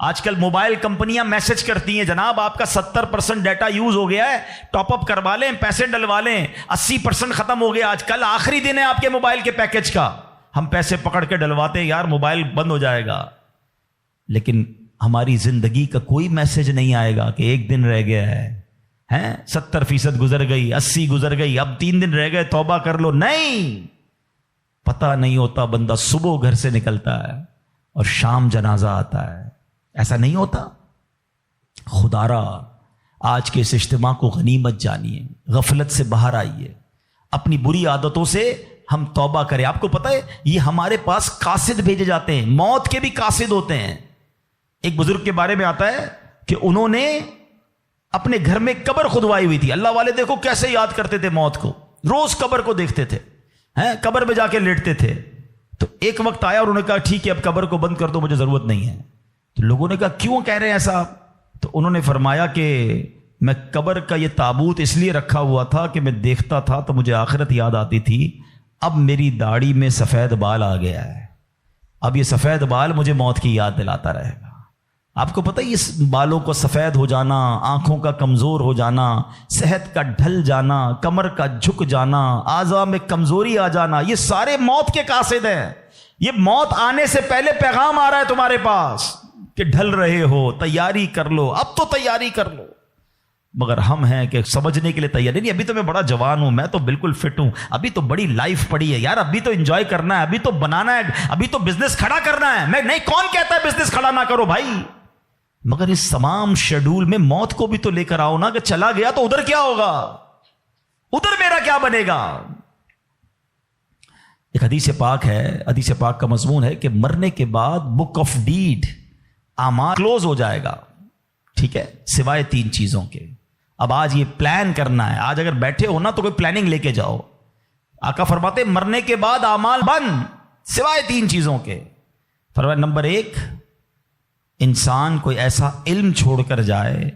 آج کل موبائل کمپنیاں میسج کرتی ہیں جناب آپ کا 70% ڈیٹا یوز ہو گیا ہے، ٹاپ اپ کروا لیں، پیسے ڈلوا لیں، 80% ختم ہو گیا، آج کل آخری دن ہے آپ کے موبائل کے پیکج کا، ہم پیسے پکڑ کے ڈلواتے ہیں، یار موبائل بند ہو جائے گا، لیکن ہماری زندگی کا کوئی میسج نہیں آئے گا کہ ایک دن رہ گیا ہے، 70% گزر گئی، 80 گزر گئی، اب 3 دن رہ گئے، توبہ کر لو۔ نہیں، پتہ نہیں ہوتا، بندہ صبح گھر سے نکلتا ہے اور شام جنازہ آتا ہے، ایسا نہیں ہوتا۔ خدا را آج کے اس اجتماع کو غنیمت جانیے، غفلت سے باہر آئیے، اپنی بری عادتوں سے ہم توبہ کریں۔ آپ کو پتہ ہے یہ ہمارے پاس قاصد بھیجے جاتے ہیں، موت کے بھی قاصد ہوتے ہیں۔ ایک بزرگ کے بارے میں آتا ہے کہ انہوں نے اپنے گھر میں قبر کھدوائی ہوئی تھی، اللہ والے دیکھو کیسے یاد کرتے تھے موت کو، روز قبر کو دیکھتے تھے، قبر میں جا کے لیٹتے تھے۔ تو ایک وقت آیا اور انہوں نے کہا ٹھیک ہے اب قبر کو بند کر دو، مجھے ضرورت نہیں ہے۔ تو لوگوں نے کہا کیوں کہہ رہے ہیں ایسا؟ تو انہوں نے فرمایا کہ میں قبر کا یہ تابوت اس لیے رکھا ہوا تھا کہ میں دیکھتا تھا تو مجھے آخرت یاد آتی تھی، اب میری داڑھی میں سفید بال آ گیا ہے، اب یہ سفید بال مجھے موت کی یاد دلاتا رہے گا۔ آپ کو پتہ ہے اس بالوں کو سفید ہو جانا، آنکھوں کا کمزور ہو جانا، صحت کا ڈھل جانا، کمر کا جھک جانا، اعضاء میں کمزوری آ جانا، یہ سارے موت کے قاصد ہیں۔ یہ موت آنے سے پہلے پیغام آ رہا ہے تمہارے پاس کہ ڈھل رہے ہو، تیاری کر لو، اب تو تیاری کر لو۔ مگر ہم ہیں کہ سمجھنے کے لیے تیار نہیں، ابھی تو میں بڑا جوان ہوں، میں تو بالکل فٹ ہوں، ابھی تو بڑی لائف پڑی ہے یار، ابھی تو انجوائے کرنا ہے، ابھی تو بنانا ہے، ابھی تو بزنس کھڑا کرنا ہے۔ میں نہیں، کون کہتا ہے بزنس کھڑا نہ کرو بھائی، مگر اس تمام شیڈول میں موت کو بھی تو لے کر آؤ نا، کہ چلا گیا تو ادھر کیا ہوگا، ادھر میرا کیا بنے گا۔ ایک حدیث پاک ہے، حدیث پاک کا مضمون ہے کہ مرنے کے بعد بک آف ڈیڈ، اعمال کلوز ہو جائے گا، ٹھیک ہے، سوائے 3 چیزوں کے۔ اب آج یہ پلان کرنا ہے، آج اگر بیٹھے ہو نا تو کوئی پلاننگ لے کے جاؤ۔ آقا فرماتے مرنے کے بعد اعمال بند سوائے 3 چیزوں کے۔ فرمایا نمبر 1، انسان کوئی ایسا علم چھوڑ کر جائے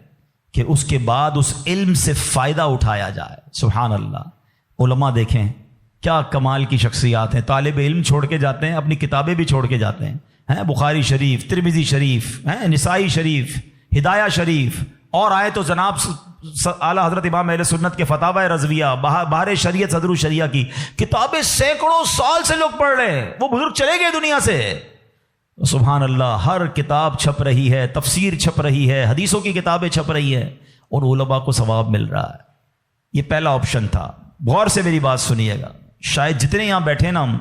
کہ اس کے بعد اس علم سے فائدہ اٹھایا جائے۔ سبحان اللہ، علماء دیکھیں کیا کمال کی شخصیات ہیں، طالب علم چھوڑ کے جاتے ہیں، اپنی کتابیں بھی چھوڑ کے جاتے ہیں، بخاری شریف، ترمذی شریف، نسائی شریف، ہدایہ شریف، اور آئے تو جناب اعلیٰ حضرت امام اہل سنت کے فتاوی رضویہ، بہار شریعت، صدر الشریعہ کی کتابیں سینکڑوں سال سے لوگ پڑھ رہے ہیں، وہ بزرگ چلے گئے دنیا سے۔ سبحان اللہ، ہر کتاب چھپ رہی ہے، تفسیر چھپ رہی ہے، حدیثوں کی کتابیں چھپ رہی ہے، اور علماء کو ثواب مل رہا ہے۔ یہ پہلا آپشن تھا، غور سے میری بات سنیے گا، شاید جتنے یہاں بیٹھے نا ہم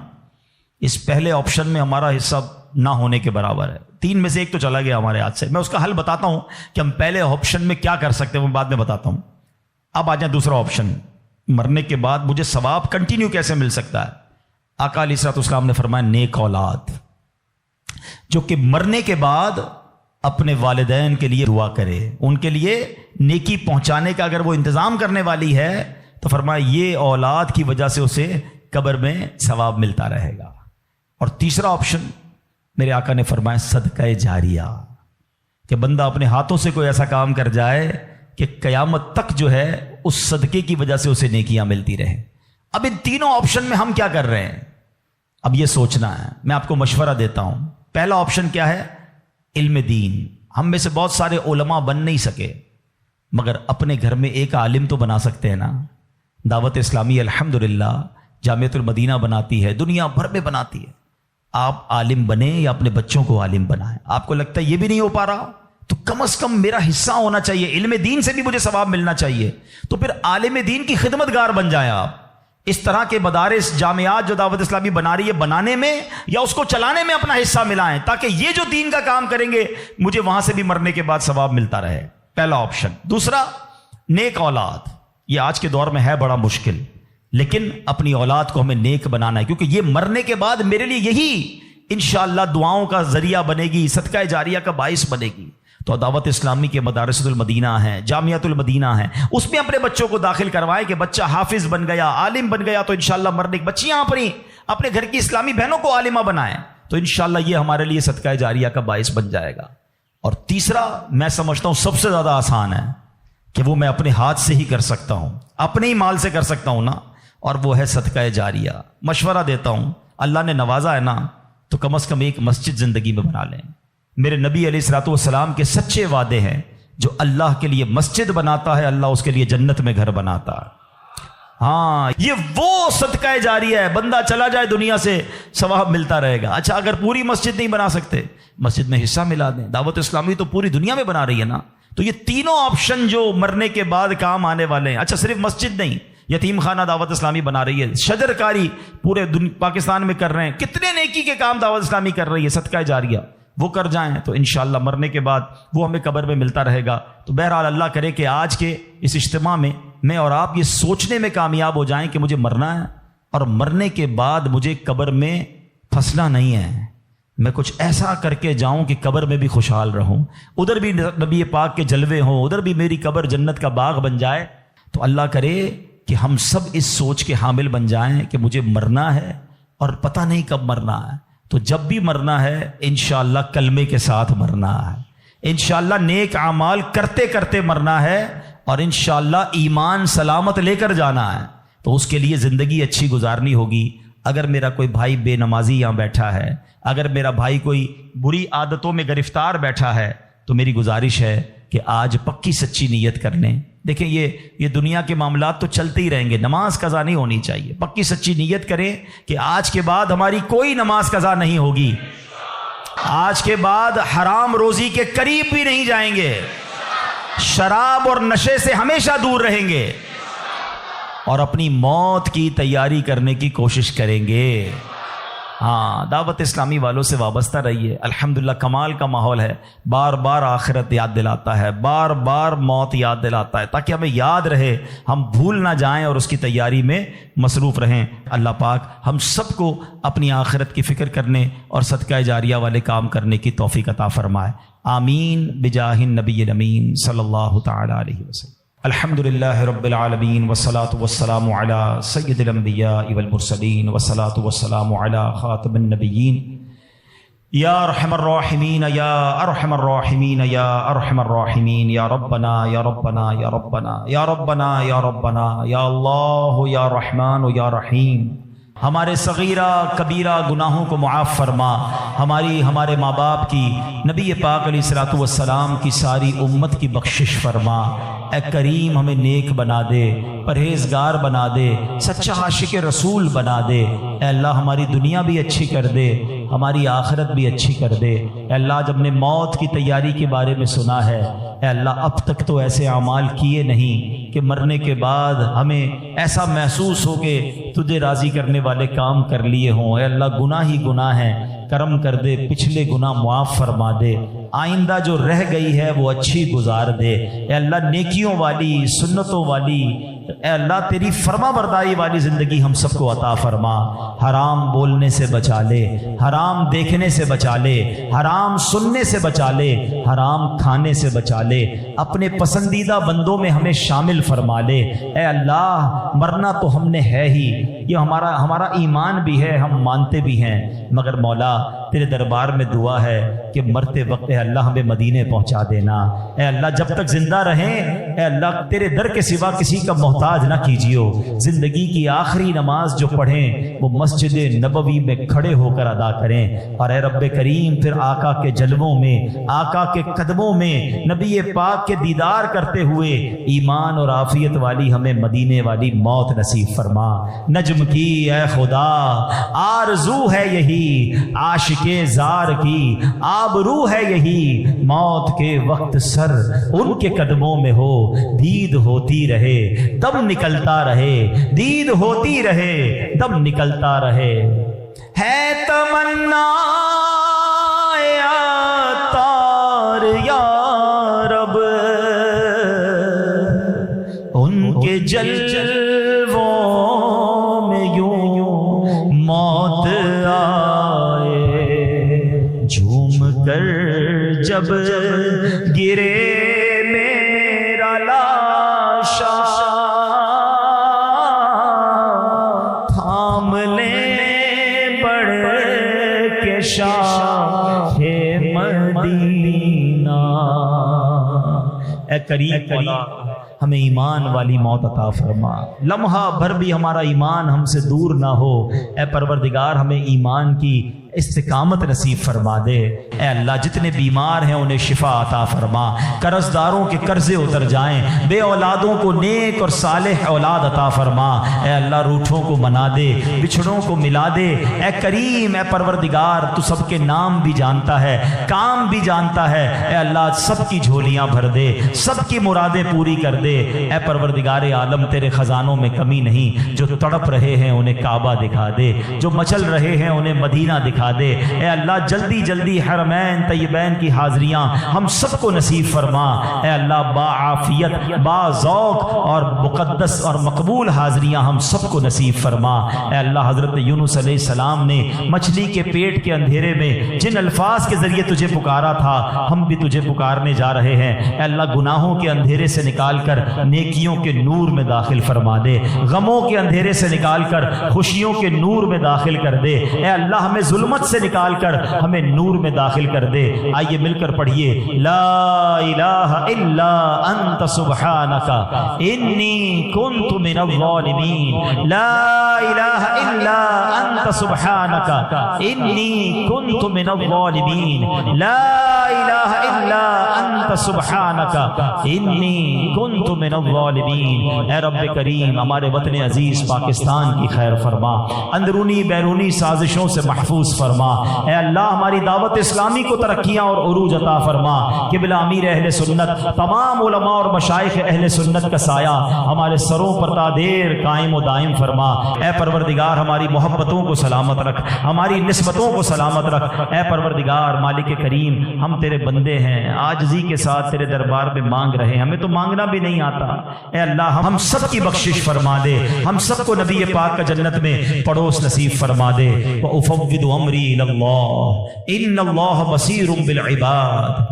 اس پہلے آپشن میں ہمارا حصہ نہ ہونے کے برابر ہے، 3 میں سے 1 تو چلا گیا ہمارے ہاتھ سے۔ میں اس کا حل بتاتا ہوں کہ ہم پہلے آپشن میں کیا کر سکتے ہیں، وہ بعد میں بتاتا ہوں۔ اب آ جائیں دوسرا آپشن، مرنے کے بعد مجھے ثواب کنٹینیو کیسے مل سکتا ہے۔ آقا علیہ الصلوۃ والسلام نے فرمایا نیک اولاد، جو کہ مرنے کے بعد اپنے والدین کے لیے دعا کرے، ان کے لیے نیکی پہنچانے کا اگر وہ انتظام کرنے والی ہے تو فرمایا یہ اولاد کی وجہ سے اسے قبر میں ثواب ملتا رہے گا۔ اور تیسرا آپشن میرے آقا نے فرمایا صدقہ جاریہ، کہ بندہ اپنے ہاتھوں سے کوئی ایسا کام کر جائے کہ قیامت تک جو ہے اس صدقے کی وجہ سے اسے نیکیاں ملتی رہیں۔ اب ان تینوں آپشن میں ہم کیا کر رہے ہیں، اب یہ سوچنا ہے۔ میں آپ کو مشورہ دیتا ہوں، پہلا آپشن کیا ہے، علم دین۔ ہم میں سے بہت سارے علماء بن نہیں سکے، مگر اپنے گھر میں ایک عالم تو بنا سکتے ہیں نا۔ دعوت اسلامی الحمدللہ جامعۃ المدینہ بناتی ہے، دنیا بھر میں بناتی ہے۔ آپ عالم بنیں یا اپنے بچوں کو عالم بنائیں۔ آپ کو لگتا ہے یہ بھی نہیں ہو پا رہا تو کم از کم میرا حصہ ہونا چاہیے، علم دین سے بھی مجھے ثواب ملنا چاہیے، تو پھر عالم دین کی خدمت گار بن جائیں آپ۔ اس طرح کے مدارس، جامعات جو دعوت اسلامی بنا رہی ہے، بنانے میں یا اس کو چلانے میں اپنا حصہ ملائیں، تاکہ یہ جو دین کا کام کریں گے مجھے وہاں سے بھی مرنے کے بعد ثواب ملتا رہے۔ پہلا آپشن۔ دوسرا، نیک اولاد۔ یہ آج کے دور میں ہے بڑا مشکل، لیکن اپنی اولاد کو ہمیں نیک بنانا ہے، کیونکہ یہ مرنے کے بعد میرے لیے یہی انشاءاللہ دعاؤں کا ذریعہ بنے گی، صدقہ جاریہ کا باعث بنے گی۔ تو دعوت اسلامی کے مدارس المدینہ ہیں، جامعۃ المدینہ ہیں، اس میں اپنے بچوں کو داخل کروائیں کہ بچہ حافظ بن گیا، عالم بن گیا تو انشاءاللہ مرنے کی بچیاں اپنے گھر کی اسلامی بہنوں کو عالمہ بنائیں، تو انشاءاللہ یہ ہمارے لیے صدقہ جاریہ کا باعث بن جائے گا۔ اور تیسرا میں سمجھتا ہوں سب سے زیادہ آسان ہے کہ وہ میں اپنے ہاتھ سے ہی کر سکتا ہوں، اپنے ہی مال سے کر سکتا ہوں نا، اور وہ ہے صدقہ جاریہ۔ مشورہ دیتا ہوں، اللہ نے نوازا ہے نا تو کم از کم ایک مسجد زندگی میں بنا لیں. میرے نبی علیہ الصلوۃ والسلام کے سچے وعدے ہیں، جو اللہ کے لیے مسجد بناتا ہے اللہ اس کے لیے جنت میں گھر بناتا ہے. ہاں، یہ وہ صدقہ جاریہ ہے، بندہ چلا جائے دنیا سے ثواب ملتا رہے گا. اچھا، اگر پوری مسجد نہیں بنا سکتے، مسجد میں حصہ ملا دیں. دعوت اسلامی تو پوری دنیا میں بنا رہی ہے نا. تو یہ تینوں آپشن جو مرنے کے بعد کام آنے والے ہیں. اچھا، صرف مسجد نہیں، یتیم خانہ دعوت اسلامی بنا رہی ہے، شجر کاری پورے پاکستان میں کر رہے ہیں، کتنے نیکی کے کام دعوت اسلامی کر رہی ہے، صدقہ جاریہ. وہ کر جائیں تو انشاءاللہ مرنے کے بعد وہ ہمیں قبر میں ملتا رہے گا. تو بہرحال اللہ کرے کہ آج کے اس اجتماع میں اور آپ یہ سوچنے میں کامیاب ہو جائیں کہ مجھے مرنا ہے، اور مرنے کے بعد مجھے قبر میں پھنسنا نہیں ہے. میں کچھ ایسا کر کے جاؤں کہ قبر میں بھی خوشحال رہوں، ادھر بھی نبی پاک کے جلوے ہوں، ادھر بھی میری قبر جنت کا باغ بن جائے. تو اللہ کرے کہ ہم سب اس سوچ کے حامل بن جائیں کہ مجھے مرنا ہے اور پتہ نہیں کب مرنا ہے. تو جب بھی مرنا ہے انشاءاللہ کلمے کے ساتھ مرنا ہے، انشاءاللہ نیک اعمال کرتے کرتے مرنا ہے، اور انشاءاللہ ایمان سلامت لے کر جانا ہے. تو اس کے لیے زندگی اچھی گزارنی ہوگی. اگر میرا کوئی بھائی بے نمازی یہاں بیٹھا ہے، اگر میرا بھائی کوئی بری عادتوں میں گرفتار بیٹھا ہے، تو میری گزارش ہے کہ آج پکی سچی نیت کر لیں. دیکھیں یہ دنیا کے معاملات تو چلتے ہی رہیں گے، نماز قضا نہیں ہونی چاہیے. پکی سچی نیت کریں کہ آج کے بعد ہماری کوئی نماز قضا نہیں ہوگی، آج کے بعد حرام روزی کے قریب بھی نہیں جائیں گے، شراب اور نشے سے ہمیشہ دور رہیں گے، اور اپنی موت کی تیاری کرنے کی کوشش کریں گے. ہاں، دعوت اسلامی والوں سے وابستہ رہیے. الحمدللہ کمال کا ماحول ہے، بار بار آخرت یاد دلاتا ہے، بار بار موت یاد دلاتا ہے، تاکہ ہمیں یاد رہے، ہم بھول نہ جائیں اور اس کی تیاری میں مصروف رہیں. اللہ پاک ہم سب کو اپنی آخرت کی فکر کرنے اور صدقہ جاریہ والے کام کرنے کی توفیق عطا فرمائے. آمین بجاہ النبی الامین صلی اللہ تعالی علیہ وسلم. الحمدللہ رب العالمین والصلاة والسلام علی سید الانبیاء والمرسلین والصلاة والسلام علی خاتم النبیین. یا ارحم الراحمین یا ارحم الراحمین یا ارحم الراحمین، یا ربنا یا ربنا یا ربنا یا ربنا یا ربنا، یا اللہ یا رحمان یا رحیم. ہمارے صغیرہ کبیرہ گناہوں کو معاف فرما، ہمارے ماں باپ کی، نبی پاک علیہ الصلوۃ والسلام کی ساری امت کی بخشش فرما. اے کریم ہمیں نیک بنا دے، پرہیزگار بنا دے، سچا عاشق رسول بنا دے. اے اللہ ہماری دنیا بھی اچھی کر دے، ہماری آخرت بھی اچھی کر دے. اے اللہ جب نے موت کی تیاری کے بارے میں سنا ہے، اے اللہ اب تک تو ایسے اعمال کیے نہیں کہ مرنے کے بعد ہمیں ایسا محسوس ہو کہ تجھے راضی کرنے والے کام کر لیے ہوں. اے اللہ گناہ ہی گناہ ہیں، کرم کر دے، پچھلے گناہ معاف فرما دے، آئندہ جو رہ گئی ہے وہ اچھی گزار دے. اے اللہ نیکیوں والی، سنتوں والی، اے اللہ تیری فرما برداری والی زندگی ہم سب کو عطا فرما. حرام بولنے سے بچا لے، حرام دیکھنے سے بچا لے، حرام سننے سے بچا لے، حرام کھانے سے بچا لے. اپنے پسندیدہ بندوں میں ہمیں شامل فرما لے. اے اللہ مرنا تو ہم نے ہے ہی، یہ ہمارا ایمان بھی ہے، ہم مانتے بھی ہیں، مگر مولا تیرے دربار میں دعا ہے کہ مرتے وقت اے اللہ ہمیں مدینے پہنچا دینا. اے اللہ جب تک زندہ رہیں اے اللہ تیرے در کے سوا کسی کا محتاج نہ کیجیو. زندگی کی آخری نماز جو پڑھیں وہ مسجد نبوی میں کھڑے ہو کر ادا کریں. اور اے رب کریم پھر آقا کے جلووں میں، آقا کے قدموں میں، نبی پاک کے دیدار کرتے ہوئے ایمان اور عافیت والی ہمیں مدینے والی موت نصیب فرما. نجم کی اے خدا آرزو ہے یہی، عاشق زار کی آبرو ہے یہی، موت کے وقت سر ان کے قدموں میں ہو، دید ہوتی رہے تب نکلتا رہے، دید ہوتی رہے تب نکلتا رہے. ہے تمنا عطار یا رب ان کے جلووں میں یوں موت جھوم کر جب گرے میرا لاشا، تھام لے بڑھ کے شاہ مدینہ. اے کریم مولا ہمیں ایمان والی موت عطا فرما. لمحہ بھر بھی ہمارا ایمان ہم سے دور نہ ہو. اے پروردگار ہمیں ایمان کی استقامت نصیب فرما دے۔ اے اللہ جتنے بیمار ہیں انہیں شفا عطا فرما، قرض داروں کے قرضے اتر جائیں، بے اولادوں کو نیک اور صالح اولاد عطا فرما۔ اے اللہ روٹھوں کو منا دے، بچھڑوں کو ملا دے۔ اے کریم، اے پروردگار، تو سب کے نام بھی جانتا ہے، کام بھی جانتا ہے۔ اے اللہ سب کی جھولیاں بھر دے، سب کی مرادیں پوری کر دے۔ اے پروردگار عالم، تیرے خزانوں میں کمی نہیں۔ جو تڑپ رہے ہیں انہیں کعبہ دکھا دے، جو مچل رہے ہیں انہیں مدینہ دکھا دے۔ اے اللہ جلدی جلدی حرمین طیبین کی حاضریاں ہم سب کو نصیب فرما۔ اے اللہ باعافیت، با ذوق اور مقدس اور مقبول حاضریاں ہم سب کو نصیب فرما۔ اے اللہ حضرت یونس علیہ السلام نے مچھلی کے پیٹ کے اندھیرے میں جن الفاظ کے ذریعے تجھے پکارا تھا، ہم بھی تجھے پکارنے جا رہے ہیں۔ اے اللہ گناہوں کے اندھیرے سے نکال کر نیکیوں کے نور میں داخل فرما دے، غموں کے اندھیرے سے نکال کر خوشیوں کے نور میں داخل کر دے۔ اے اللہ ہمیں ظلمت سے نکال کر ہمیں نور میں داخل کر دے۔ آئیے مل کر پڑھیے لا الہ الا انت سبحانک انی کنت من الظالمین، لا الہ الا انت سبحانک انی کنت من الظالمین، لا الہ الا انت سبحانک انی کنت من الظالمین۔ اے رب کریم ہمارے وطن عزیز پاکستان کی خیر فرما، اندرونی بیرونی سازشوں سے محفوظ فرما۔ اے اللہ ہماری دعوت اسلامی کو ترقیاں اور عروج عطا فرما۔ قبلہ امیر اہل سنت، تمام علماء اور مشائخ اہل سنت کا سایہ ہمارے سروں پر تا دیر قائم و دائم فرما۔ اے پروردگار ہماری محبتوں کو سلامت رکھ، ہماری نسبتوں کو سلامت رکھ۔ اے پروردگار مالک کریم، ہم تیرے بندے ہیں، عاجزی کے ساتھ تیرے دربار میں مانگ رہے ہیں، ہمیں تو مانگنا بھی نہیں آتا۔ اے اللہ ہم سب کی بخشش فرما دے، ہم سب کو نبی پاک کا جنت میں پڑوس نصیب فرما دے۔ وَأُفَوِّضُ أَمْرِي إِلَى اللَّهِ إِنَّ اللَّهَ بَصِيرٌ بِالْعِبَادِ۔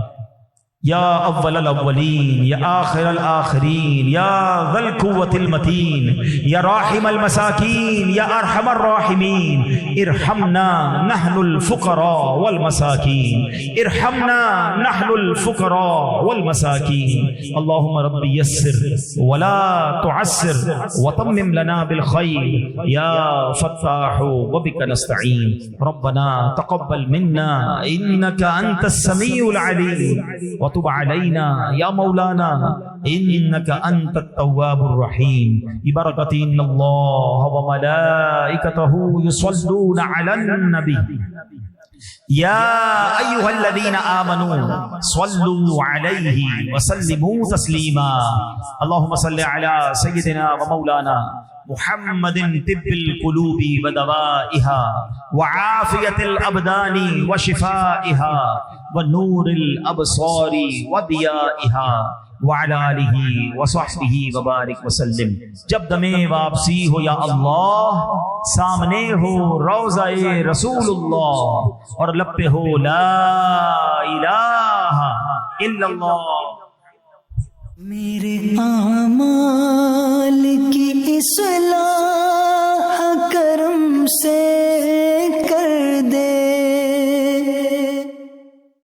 یا اول الاولین، یا آخر الآخرین، یا ذی القوة المتین، یا راحم المساکین، یا ارحم الراحمین، ارحمنا نحن الفقراء والمساکین، ارحمنا نحن الفقراء والمساکین۔ اللہم رب یسر ولا تعسر وتمم لنا بالخیر یا فتاح وبک نستعین۔ ربنا تقبل منا انک انت السمیع العلیم وتب علینا یا مولانا انک انت التواب الرحیم۔ ببرکۃ ان اللہ وملائکتہ یصلون علی النبی یا ایھا الذین آمنوا صلوا علیہ وسلموا تسلیما۔ اللہم صل علی سیدنا ومولانا محمد طب القلوب ودوائها وعافیة الابدان وشفائها ونور الابصار وضیائها وعلى آلہ وصحبہ وبارک وسلم۔ جب دم واپسی ہو یا اللہ، سامنے ہو روضہ رسول اللہ اور لب پہ ہو لا الہ الا اللہ۔ میرے اعمال کی اصلاح کرم سے